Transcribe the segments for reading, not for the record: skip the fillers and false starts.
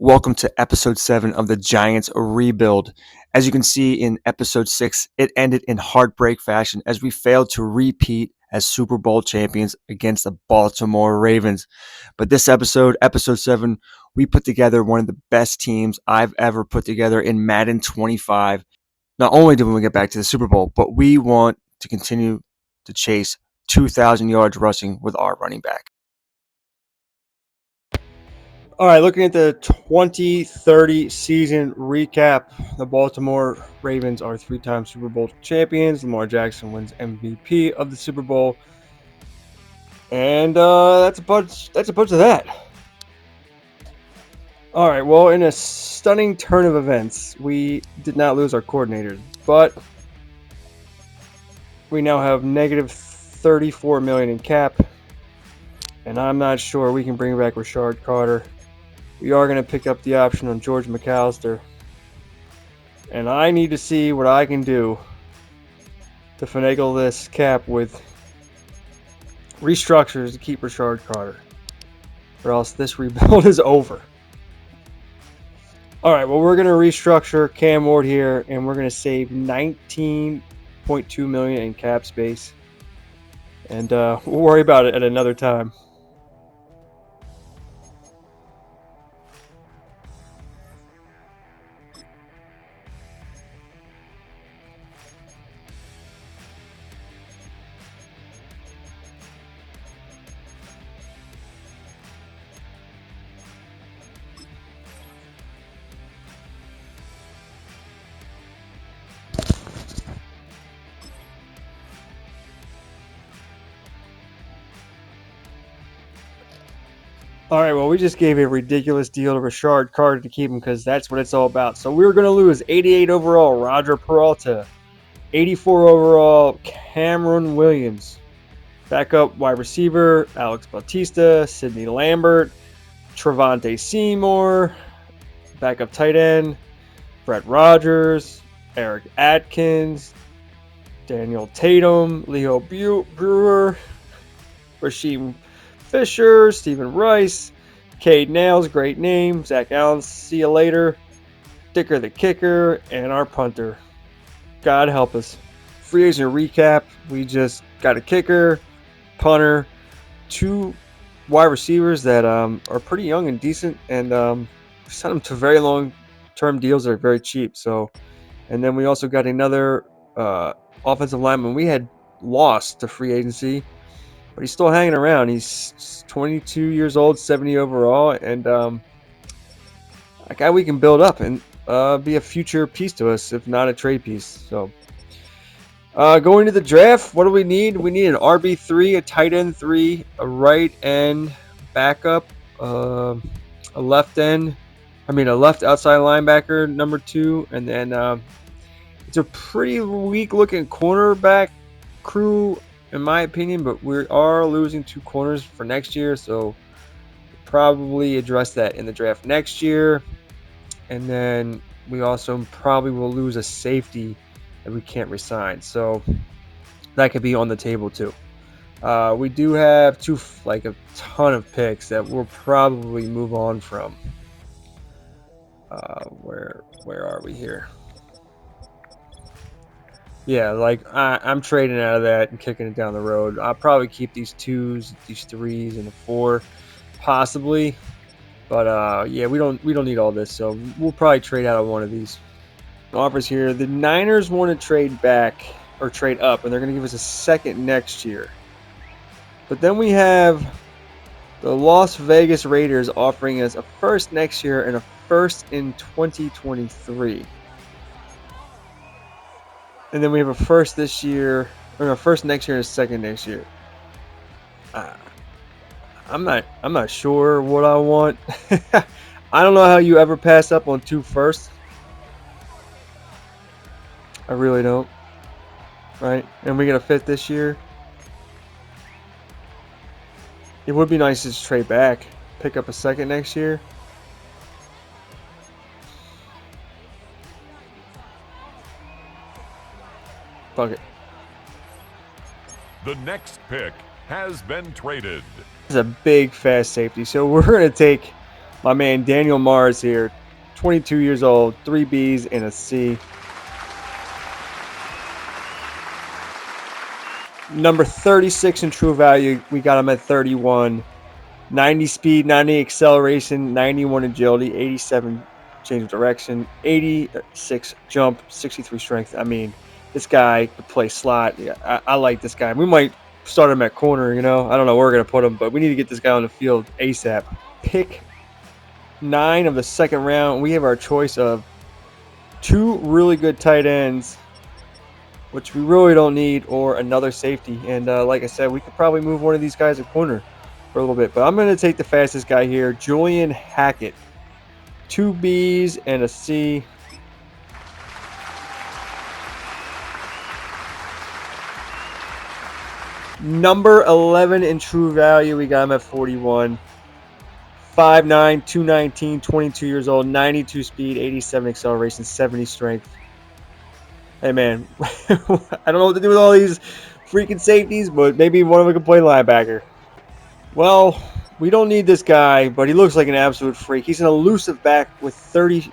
Welcome to episode 7 of the Giants rebuild. As you can see in episode 6, it ended in heartbreak fashion as we failed to repeat as Super Bowl champions against the Baltimore Ravens. But this episode 7, we put together one of the best teams I've ever put together in Madden 25. Not only did we get back to the Super Bowl, but we want to continue to chase 2,000 yards rushing with our running back. All right, looking at the 2030 season recap, the Baltimore Ravens are three-time Super Bowl champions. Lamar Jackson wins MVP of the Super Bowl, and that's a bunch of that. All right, well, in a stunning turn of events, we did not lose our coordinators, but we now have negative $34 million in cap, and I'm not sure we can bring back Rashard Carter. We are going to pick up the option on George McAllister. And I need to see what I can do to finagle this cap with restructures to keep Rashard Carter. Or else this rebuild is over. Alright, well, we're going to restructure Cam Ward here, and we're going to save $19.2 million in cap space. And we'll worry about it at another time. Alright, well, we just gave a ridiculous deal to Rashard Carter to keep him because that's what it's all about. So we're going to lose 88 overall Roger Peralta, 84 overall Cameron Williams, backup wide receiver Alex Bautista, Sidney Lambert, Trevante Seymour, backup tight end Brett Rogers, Eric Atkins, Daniel Tatum, Leo Brewer, Rasheem Fisher, Stephen Rice, Cade Nails, great name, Zach Allen, see you later, Dicker the kicker, and our punter. God help us. Free agent recap, we just got a kicker, punter, two wide receivers that are pretty young and decent, and sent them to very long-term deals that are very cheap. So, and then we also got another offensive lineman we had lost to free agency, but he's still hanging around. He's 22 years old, 70 overall, and a guy we can build up and be a future piece to us, if not a trade piece. So, going to the draft, what do we need? We need an RB3, a tight end 3, a right end backup, a left outside linebacker number 2, and then it's a pretty weak looking cornerback crew in my opinion, but we are losing 2 corners for next year, so probably address that in the draft next year. And then we also probably will lose a safety that we can't resign, so that could be on the table too. We do have a ton of picks that we'll probably move on from. Where are we here? Yeah, I'm trading out of that and kicking it down the road. I'll probably keep these 2s, these 3s, and a 4, possibly. But yeah, we don't need all this, so we'll probably trade out of one of these offers here. The Niners want to trade back or trade up, and they're going to give us a second next year. But then we have the Las Vegas Raiders offering us a first next year and a first in 2023. And then we have a first this year, or a first next year and a second next year. I'm not sure what I want. I don't know how you ever pass up on 2 firsts. I really don't. Right? And we get a 5th this year. It would be nice to just trade back, pick up a second next year. Fuck it. The next pick has been traded. This is a big fast safety, so we're going to take My man Daniel Mars here, 22 years old, 3 Bs and a C. Number 36 in true value, we got him at 31. 90 speed, 90 acceleration, 91 agility, 87 change of direction, 86 jump, 63 strength. I mean, this guy could play slot. Yeah, I like this guy. We might start him at corner, you know. I don't know where we're going to put him, but we need to get this guy on the field ASAP. Pick 9 of the second round. We have our choice of 2 really good tight ends, which we really don't need, or another safety. And like I said, we could probably move one of these guys at corner for a little bit. But I'm going to take the fastest guy here, Julian Hackett. 2 Bs and a C. Number 11 in true value, we got him at 41. 5'9", 219, 22 years old, 92 speed, 87 acceleration, 70 strength. Hey, man, I don't know what to do with all these freaking safeties, but maybe one of them can play linebacker. Well, we don't need this guy, but he looks like an absolute freak. He's an elusive back with 30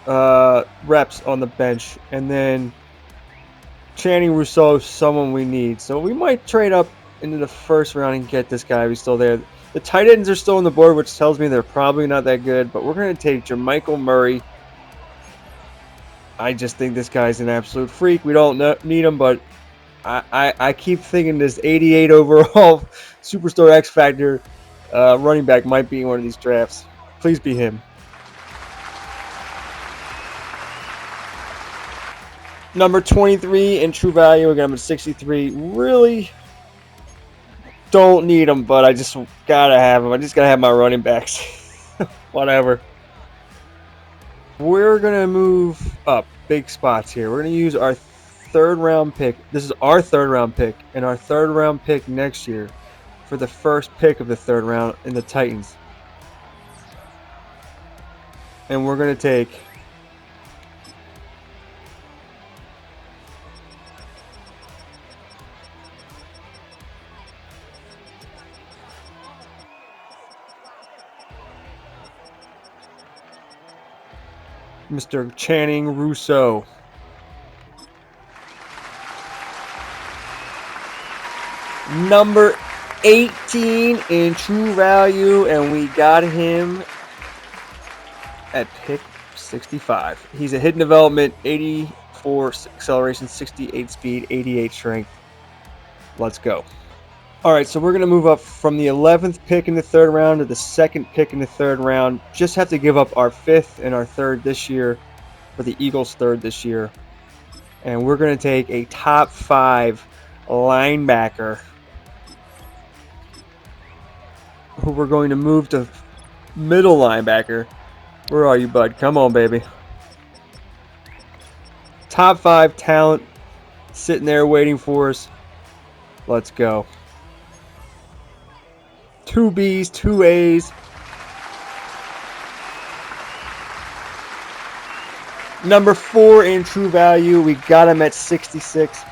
reps on the bench. And then Channing Rousseau is someone we need. So we might trade up into the first round and get this guy if he's still there. The tight ends are still on the board, which tells me they're probably not that good. But we're going to take Jermichael Murray. I just think this guy's an absolute freak. We don't need him, but I keep thinking this 88 overall Superstar X Factor running back might be in one of these drafts. Please be him. Number 23 in true value. We got him at 63. Really don't need him, but I just gotta have him. I just gotta have my running backs. Whatever. We're gonna move up big spots here. We're gonna use our 3rd round pick. This is our 3rd round pick, and our 3rd round pick next year for the first pick of the 3rd round in the Titans. And we're gonna take Mr. Channing Rousseau. Number 18 in true value, and we got him at pick 65. He's a hidden development, 84 acceleration, 68 speed, 88 strength. Let's go. All right, so we're going to move up from the 11th pick in the 3rd round to the 2nd pick in the 3rd round. Just have to give up our 5th and our 3rd this year for the Eagles' 3rd this year. And we're going to take a top 5 linebacker who we're going to move to middle linebacker. Where are you, bud? Come on, baby. Top 5 talent sitting there waiting for us. Let's go. 2 Bs, 2 As. Number 4 in true value, we got him at 66.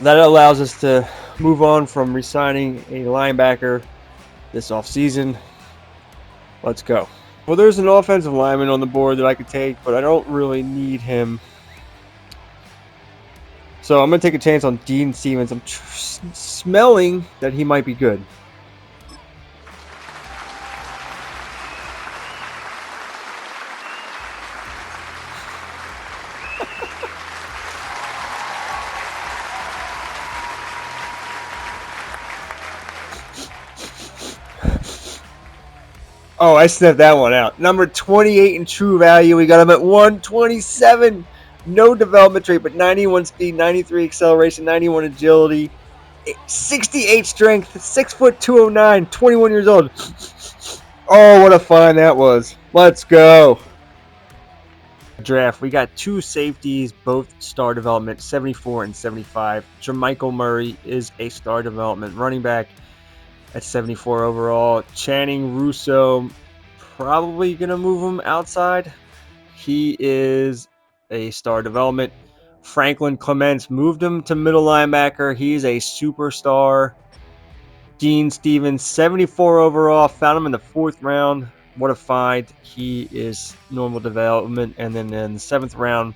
That allows us to move on from re-signing a linebacker this offseason. Let's go. Well, there's an offensive lineman on the board that I could take, but I don't really need him. So I'm going to take a chance on Dean Stevens. I'm smelling that he might be good. Oh, I sniffed that one out. Number 28 in true value. We got him at 127. No development trait, but 91 speed, 93 acceleration, 91 agility, 68 strength, 6 foot 209, 21 years old. Oh, what a find that was. Let's go. Draft. We got 2 safeties, both star development, 74 and 75. Jermichael Murray is a star development running back at 74 overall. Channing Rousseau, probably going to move him outside. He is a star development. Franklin Clements, moved him to middle linebacker. He's a superstar. Dean Stevens, 74 overall. Found him in the 4th round. what a find. He is normal development. And then in the 7th round,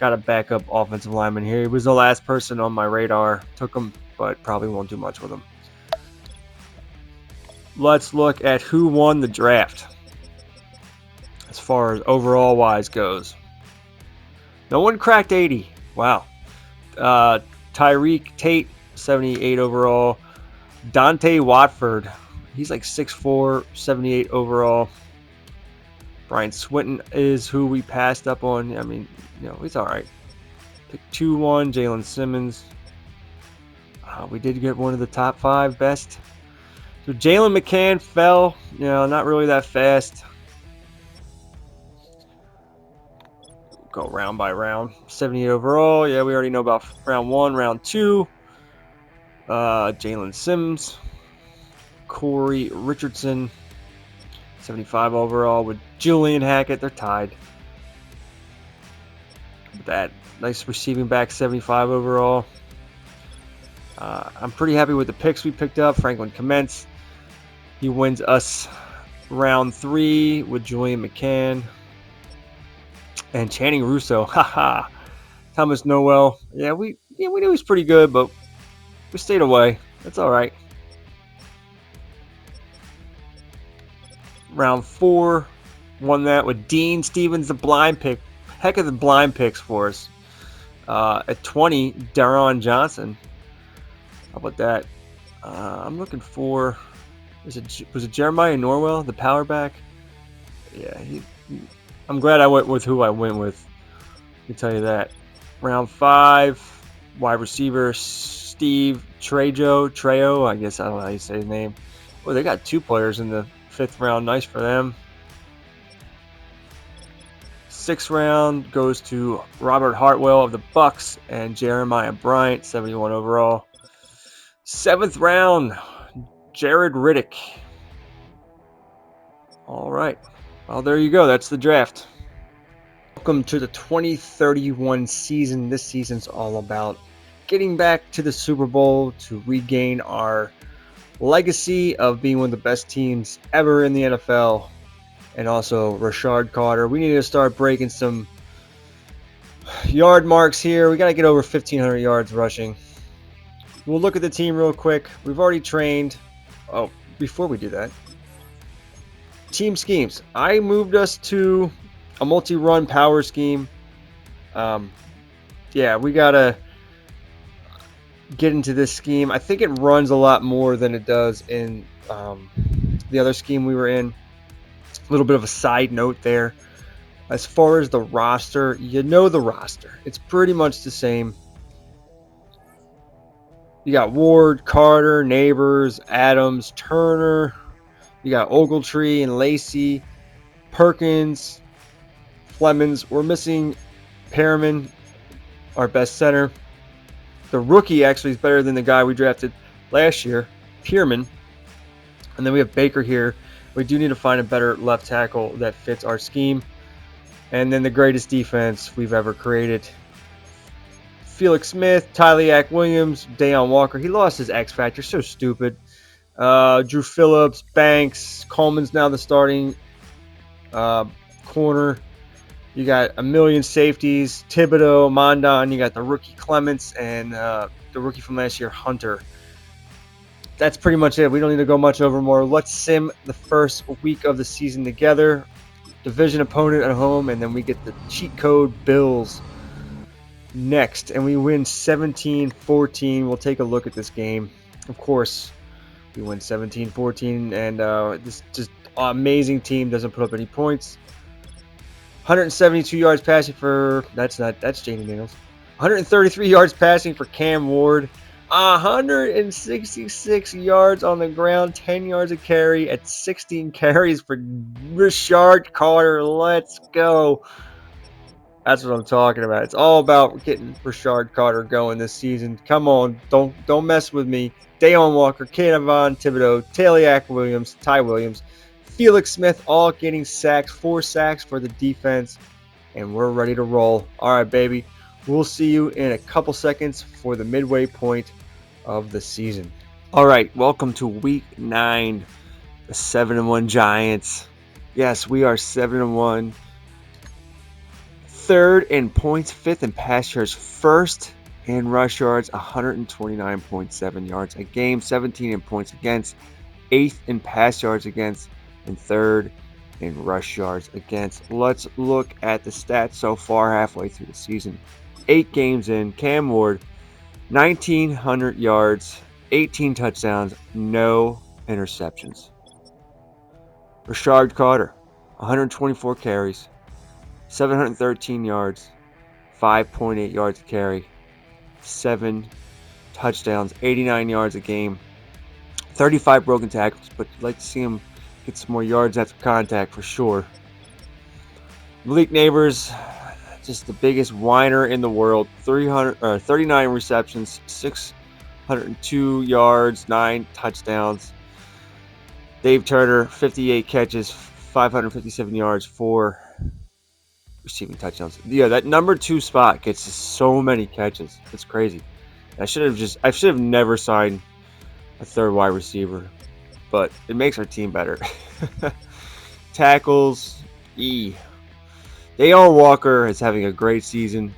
got a backup offensive lineman here. He was the last person on my radar. Took him, but probably won't do much with him. Let's look at who won the draft as far as overall wise goes. No one cracked 80. Wow. Tyreek Tate, 78 overall. Dante Watford, he's like 6'4", 78 overall. Brian Swinton is who we passed up on. I mean, he's all right. Pick 2-1, Jalen Simmons. We did get one of the top 5 best. So Jalen McCann fell, not really that fast. Go round by round. 78 overall. Yeah, we already know about round 1, round 2. Jalen Sims. Corey Richardson. 75 overall with Julian Hackett. They're tied. That nice receiving back, 75 overall. I'm pretty happy with the picks we picked up. Franklin Commence. He wins us round 3 with Julian McCann. And Channing Russo. Haha. Thomas Noel. Yeah, we knew he was pretty good, but we stayed away. That's all right. Round 4, won that with Dean Stevens, the blind pick. Heck of the blind picks for us. At 20, Daron Johnson. How about that? I'm looking for. Was it Jeremiah Norwell, the power back? Yeah, I'm glad I went with who I went with. Let me tell you that. Round 5, wide receiver Steve Trejo. I guess I don't know how you say his name. Well, they got 2 players in the 5th round. Nice for them. 6th round goes to Robert Hartwell of the Bucks and Jeremiah Bryant, 71 overall. 7th round, Jared Riddick. All right. Well, there you go. That's the draft. Welcome to the 2031 season. This season's all about getting back to the Super Bowl to regain our legacy of being one of the best teams ever in the NFL. And also Rashard Carter. We need to start breaking some yard marks here. We got to get over 1,500 yards rushing. We'll look at the team real quick. We've already trained. Oh, before we do that, team schemes. I moved us to a multi-run power scheme. Yeah, we got to get into this scheme. I think it runs a lot more than it does in the other scheme we were in. A little bit of a side note there. As far as the roster, the roster. It's pretty much the same. You got Ward, Carter, Neighbors, Adams, Turner. You got Ogletree and Lacey, Perkins, Flemings. We're missing Perriman, our best center. The rookie actually is better than the guy we drafted last year, Pierman. And then we have Baker here. We do need to find a better left tackle that fits our scheme. And then the greatest defense we've ever created. Felix Smith, Tyliak Williams, Deion Walker. He lost his X Factor. So stupid. Drew Phillips, Banks. Coleman's now the starting corner. You got a million safeties. Thibodeau, Mondon. You got the rookie Clements and the rookie from last year, Hunter. That's pretty much it. We don't need to go much over more. Let's sim the first week of the season together. Division opponent at home, and then we get the cheat code Bills next, and we win 17-14. We'll take a look at this game. Of course, we win 17-14, and this just amazing team doesn't put up any points. 172 yards passing for that's Jaden Daniels. 133 yards passing for Cam Ward. 166 yards on the ground, 10 yards a carry at 16 carries for Rashard Carter. Let's go. That's what I'm talking about. It's all about getting Rashard Carter going this season. Come on, don't mess with me. Deion Walker, Kayvon Thibodeau, Tyliak Williams, Ty Williams, Felix Smith, all getting sacks, 4 sacks for the defense, and we're ready to roll. All right, baby. We'll see you in a couple seconds for the midway point of the season. All right, welcome to Week 9. The 7-1 Giants Yes, we are 7-1. Third in points, fifth in pass yards, first in rush yards, 129.7 yards a game, 17 in points against, eighth in pass yards against, and third in rush yards against. Let's look at the stats so far halfway through the season. 8 games in, Cam Ward, 1,900 yards, 18 touchdowns, no interceptions. Rashard Carter, 124 carries, 713 yards, 5.8 yards a carry, 7 touchdowns, 89 yards a game, 35 broken tackles, but you'd like to see him get some more yards after contact for sure. Malik Neighbors, just the biggest whiner in the world, 39 receptions, 602 yards, 9 touchdowns. Dave Turner, 58 catches, 557 yards, 4 receiving touchdowns. Yeah, that number 2 spot gets so many catches. It's crazy. I should have never signed a third wide receiver, but it makes our team better. Tackles, Dayon Walker is having a great season.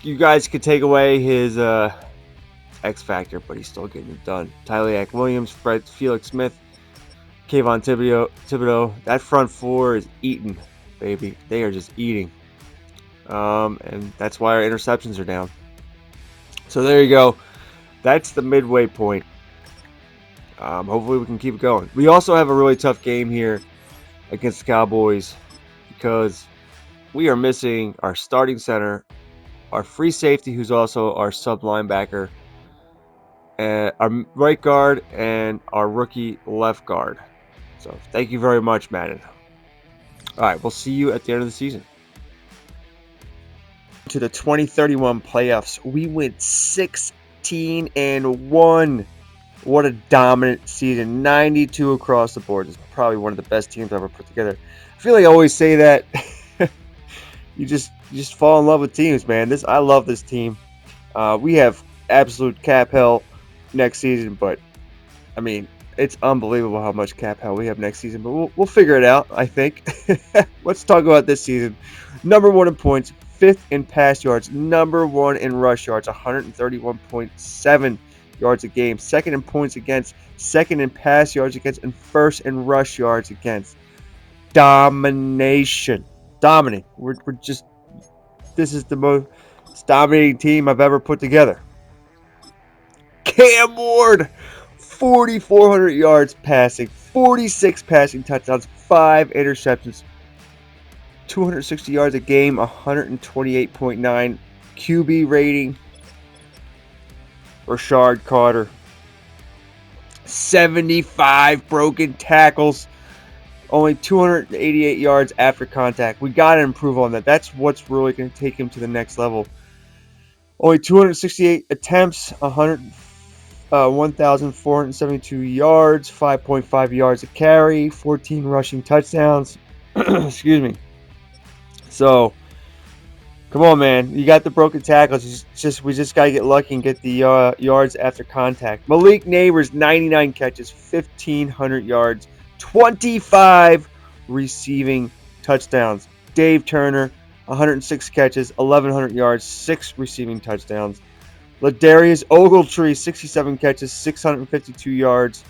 You guys could take away his X factor, but he's still getting it done. Tyleak Williams, Felix Smith, Kayvon Thibodeau. That front four is eating, baby. They are just eating. And that's why our interceptions are down. So there you go. That's the midway point. Hopefully we can keep it going. We also have a really tough game here against the Cowboys because we are missing our starting center, our free safety, who's also our sub linebacker, our right guard, and our rookie left guard. So thank you very much, Madden. All right, we'll see you at the end of the season. To the 2031 playoffs, we went 16-1. What a dominant season. 92 across the board. It's probably one of the best teams I've ever put together. I feel like I always say that. you just fall in love with teams, man. I love this team. We have absolute cap hell next season, but I mean, it's unbelievable how much cap hell we have next season. But we'll figure it out, I think. Let's talk about this season. Number 1 in points, 5th in pass yards, number 1 in rush yards, 131.7 yards a game, 2nd in points against, 2nd in pass yards against, and 1st in rush yards against. Domination. Dominate. We're just, this is the most dominating team I've ever put together. Cam Ward, 4,400 yards passing, 46 passing touchdowns, 5 interceptions, 260 yards a game, 128.9 QB rating. Rashard Carter, 75 broken tackles, only 288 yards after contact. We got to improve on that. That's what's really going to take him to the next level. Only 268 attempts, 1,472 yards, 5.5 yards a carry, 14 rushing touchdowns. Excuse me. So, come on, man. You got the broken tackles. We just got to get lucky and get the yards after contact. Malik Neighbors, 99 catches, 1,500 yards, 25 receiving touchdowns. Dave Turner, 106 catches, 1,100 yards, 6 receiving touchdowns. Ladarius Ogletree, 67 catches, 652 yards,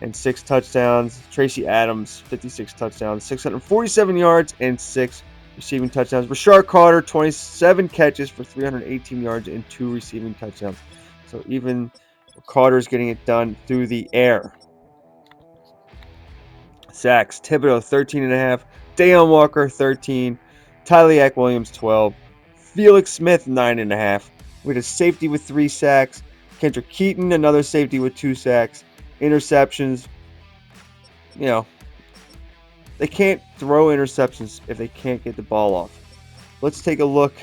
and 6 touchdowns. Tracy Adams, 56 touchdowns, 647 yards, and 6 receiving touchdowns. Rashard Carter, 27 catches for 318 yards and 2 receiving touchdowns. So even Carter's getting it done through the air. Sacks, Thibodeau, 13.5. Dayon Walker, 13. Tyleak Williams, 12. Felix Smith, 9.5. We had a safety with 3 sacks. Kendrick Keaton, another safety with 2 sacks. Interceptions. You know, they can't throw interceptions if they can't get the ball off. Let's take a look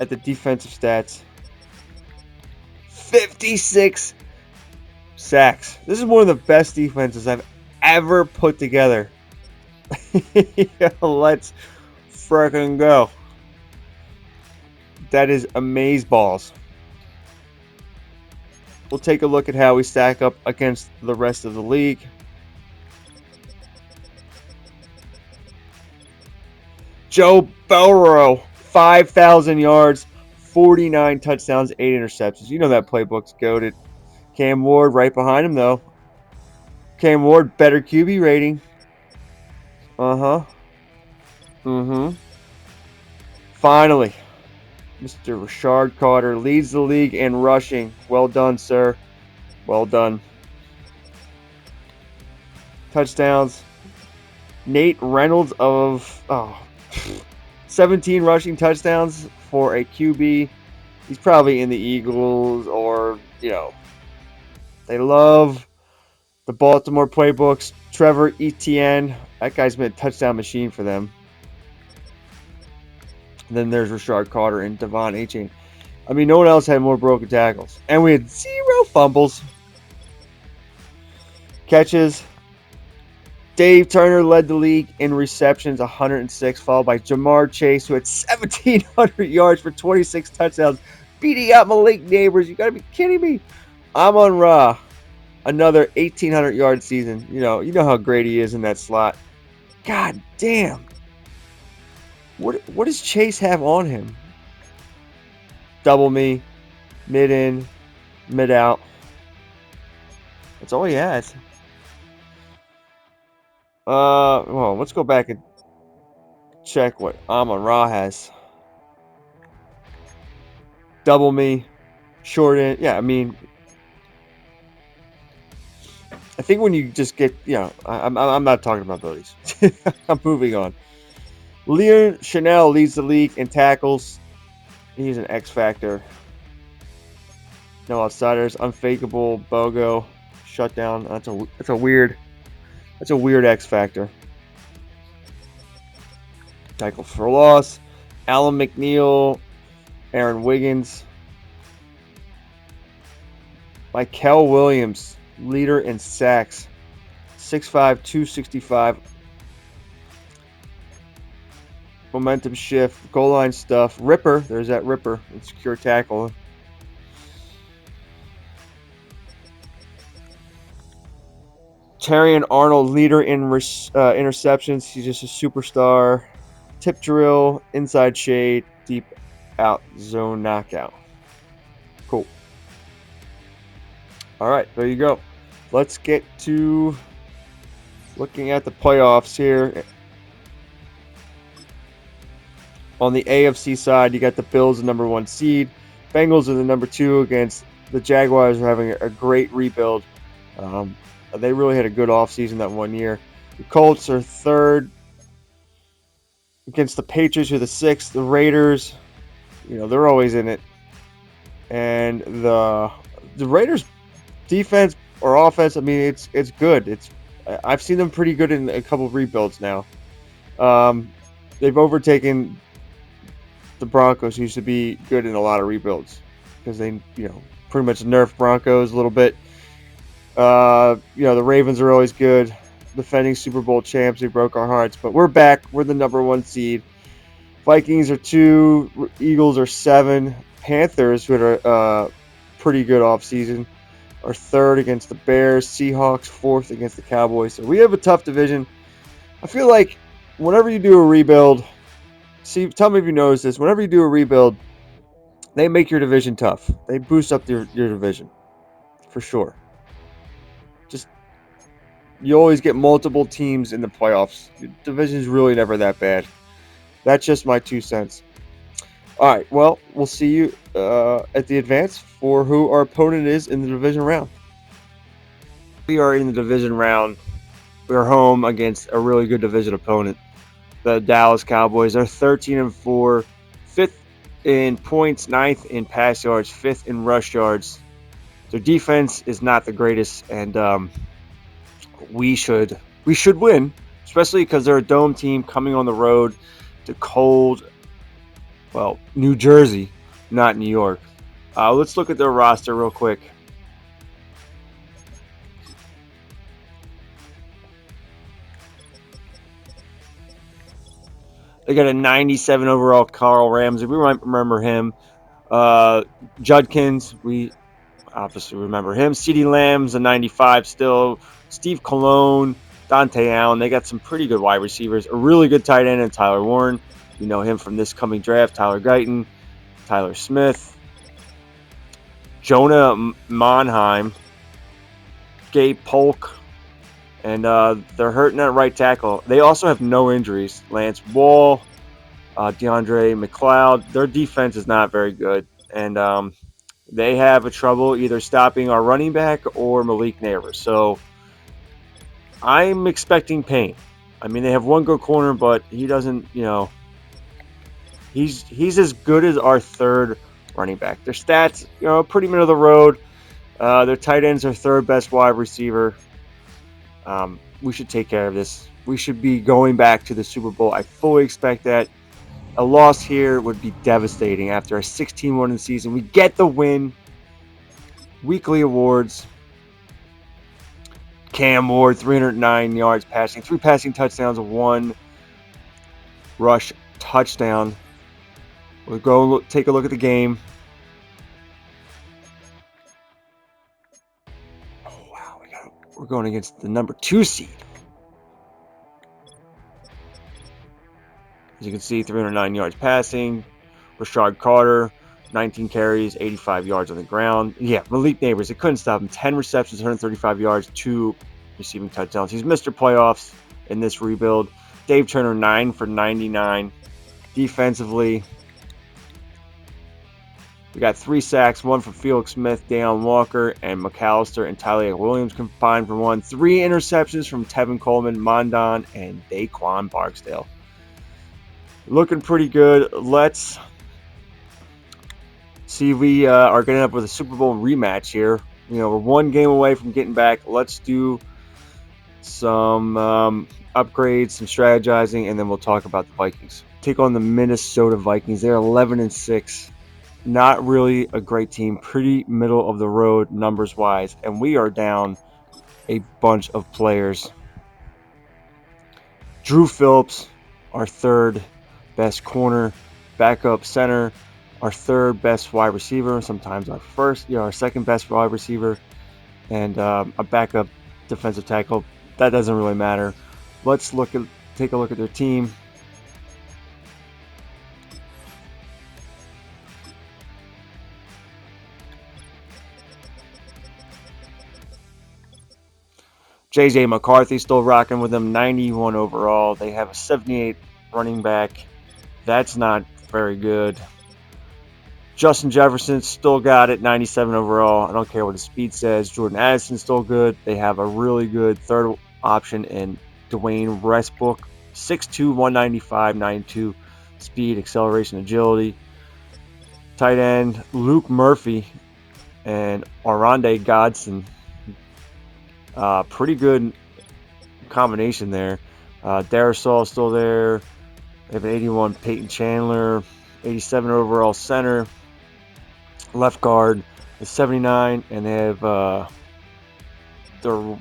at the defensive stats. 56 sacks. This is one of the best defenses I've ever put together. Let's frickin' go. That is amazeballs. We'll take a look at how we stack up against the rest of the league. Joe Burrow, 5,000 yards, 49 touchdowns, 8 interceptions. You know that playbook's goated. Cam Ward right behind him, though. Cam Ward, better QB rating. Uh-huh. Mm-hmm. Finally, Mr. Rashard Carter leads the league in rushing. Well done, sir. Well done. Touchdowns. Nate Reynolds of 17 rushing touchdowns for a QB. He's probably in the Eagles or, they love the Baltimore playbooks. Trevor Etienne. That guy's been a touchdown machine for them. And then there's Rashard Carter and Devon Achane. I mean, no one else had more broken tackles. And we had 0 fumbles. Catches. Dave Turner led the league in receptions, 106, followed by Jamar Chase, who had 1,700 yards for 26 touchdowns, beating out Malik Neighbors. You got to be kidding me. Amon-Ra, another 1,800-yard season. You know how great he is in that slot. God damn. What does Chase have on him? Double me, mid in, mid out. That's all he has. Well, let's go back and check what Amon-Ra has. Double me, short in. Yeah, I mean, I think when you just get, I'm not talking about those. I'm moving on. Leon Chanel leads the league in tackles. He's an X factor. No outsiders. Unfakeable. Bogo. Shutdown. That's a weird X factor. Tackle for loss. Alan McNeil. Aaron Wiggins. Michael Williams, leader in sacks. 6'5", 265. Momentum shift, goal line stuff. Ripper, there's that Ripper. Secure tackle. Terrion Arnold, leader in interceptions. He's just a superstar. Tip drill, inside shade, deep out zone knockout. Cool. All right, there you go. Let's get to looking at the playoffs here. On the AFC side, you got the Bills, the number 1 seed. Bengals are the number 2 against the Jaguars, are having a great rebuild. They really had a good offseason that one year. The Colts are 3rd against the Patriots, who are the 6th. The Raiders, they're always in it. And the Raiders' defense or offense, I mean, it's good. I've seen them pretty good in a couple of rebuilds now. They've overtaken the Broncos, who used to be good in a lot of rebuilds because they, pretty much nerfed Broncos a little bit. The Ravens are always good. Defending Super Bowl champs, who broke our hearts, but we're back. We're the number 1 seed. Vikings are 2, Eagles are 7, Panthers, who had a pretty good offseason, are 3rd against the Bears, Seahawks 4th against the Cowboys. So we have a tough division. I feel like whenever you do a rebuild, tell me if you notice this, whenever you do a rebuild, they make your division tough. They boost up your division, for sure. You always get multiple teams in the playoffs. The division's really never that bad. That's just my 2 cents. All right, well, we'll see you at the advance for who our opponent is in the division round. We are in the division round. We are home against a really good division opponent, the Dallas Cowboys. They're 13-4, 5th in points, 9th in pass yards, 5th in rush yards. Their defense is not the greatest, and we should win, especially because they're a dome team coming on the road to cold, New Jersey, not New York. Let's look at their roster real quick. They got a 97 overall Carl Ramsey. We might remember him. Judkins, we obviously remember him. CeeDee Lamb's a 95 still. Steve Cologne, Dante Allen. They got some pretty good wide receivers. A really good tight end in Tyler Warren. You know him from this coming draft: Tyler Guyton, Tyler Smith, Jonah Monheim, Gabe Polk, and they're hurting at right tackle. They also have no injuries. Lance Wall, DeAndre McLeod. Their defense is not very good, and they have a trouble either stopping our running back or Malik Neighbors. So I'm expecting pain. I mean, they have one good corner, but he doesn't, he's as good as our third running back. Their stats, pretty middle of the road. Their tight ends are third best wide receiver. We should take care of this. We should be going back to the Super Bowl. I fully expect that. A loss here would be devastating after a 16-1 in the season. We get the win. Weekly awards. Cam Ward, 309 yards passing, 3 passing touchdowns, 1 rush touchdown. We'll go take a look at the game. Oh, wow. We're going against the number 2 seed. As you can see, 309 yards passing. Rashard Carter, 19 carries, 85 yards on the ground. Yeah, Malik Neighbors, they couldn't stop him. 10 receptions, 135 yards, 2 receiving touchdowns. He's Mr. Playoffs in this rebuild. Dave Turner, 9 for 99. Defensively, we got 3 sacks, 1 from Felix Smith, Deion Walker, and McAllister, and Tyler Williams combined for 1. 3 interceptions from Tevin Coleman, Mondon, and Daquan Barksdale. Looking pretty good. Let's see if we are going to end up with a Super Bowl rematch here. We're 1 game away from getting back. Let's do some upgrades, some strategizing, and then we'll talk about the Vikings. Take on the Minnesota Vikings. They're 11-6. Not really a great team. Pretty middle of the road numbers-wise. And we are down a bunch of players. Drew Phillips, our third best corner, backup center, our third best wide receiver, sometimes our second best wide receiver, and a backup defensive tackle. That doesn't really matter. Let's take a look at their team. J.J. McCarthy still rocking with them, 91 overall. They have a 78 running back. That's not very good. Justin Jefferson still got it, 97 overall. I don't care what his speed says. Jordan Addison's still good. They have a really good third option in Dwayne Westbrook, 6'2", 195, 92 speed, acceleration, agility. Tight end Luke Murphy and Oronde Godson. Pretty good combination there. Darisaw is still there. They have an 81 Peyton Chandler, 87 overall center. Left guard is 79, and they have their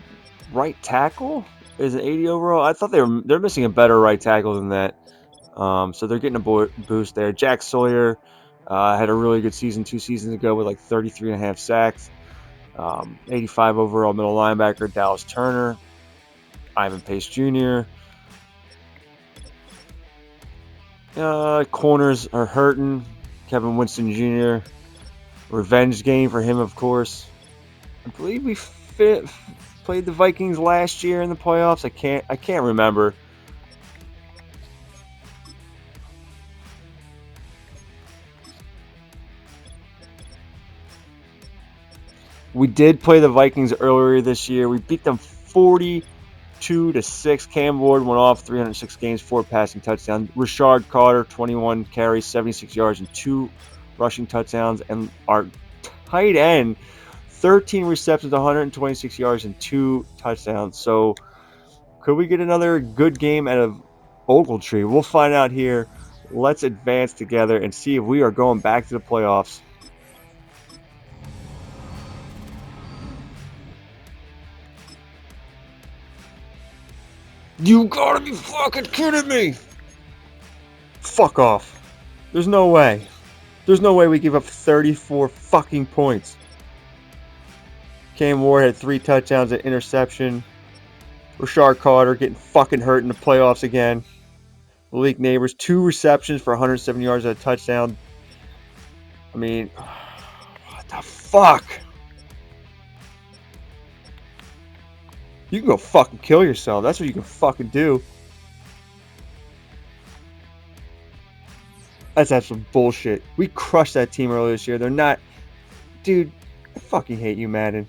right tackle is an 80 overall. I thought they're missing a better right tackle than that. So they're getting a boost there. Jack Sawyer had a really good season 2 seasons ago with like 33.5 sacks. 85 overall middle linebacker Dallas Turner, Ivan Pace Jr. Corners are hurting. Kevin Winston Jr. Revenge game for him, of course. I believe we played the Vikings last year in the playoffs. I can't remember. We did play the Vikings earlier this year. We beat them 42-6. Cam Ward went off 306 games, 4 passing touchdowns. Rashard Carter, 21 carries, 76 yards, and 2 rushing touchdowns. And our tight end, 13 receptions, 126 yards, and 2 touchdowns. So could we get another good game out of Ogletree? We'll find out here. Let's advance together and see if we are going back to the playoffs. You gotta be fucking kidding me! Fuck off. There's no way. There's no way we give up 34 fucking points. Cam Ward had 3 touchdowns, an interception. Rashard Carter getting fucking hurt in the playoffs again. Malik Neighbors, 2 receptions for 107 yards and a touchdown. I mean, what the fuck? You can go fucking kill yourself. That's what you can fucking do. That's absolute bullshit. We crushed that team earlier this year. They're not... Dude, I fucking hate you, Madden.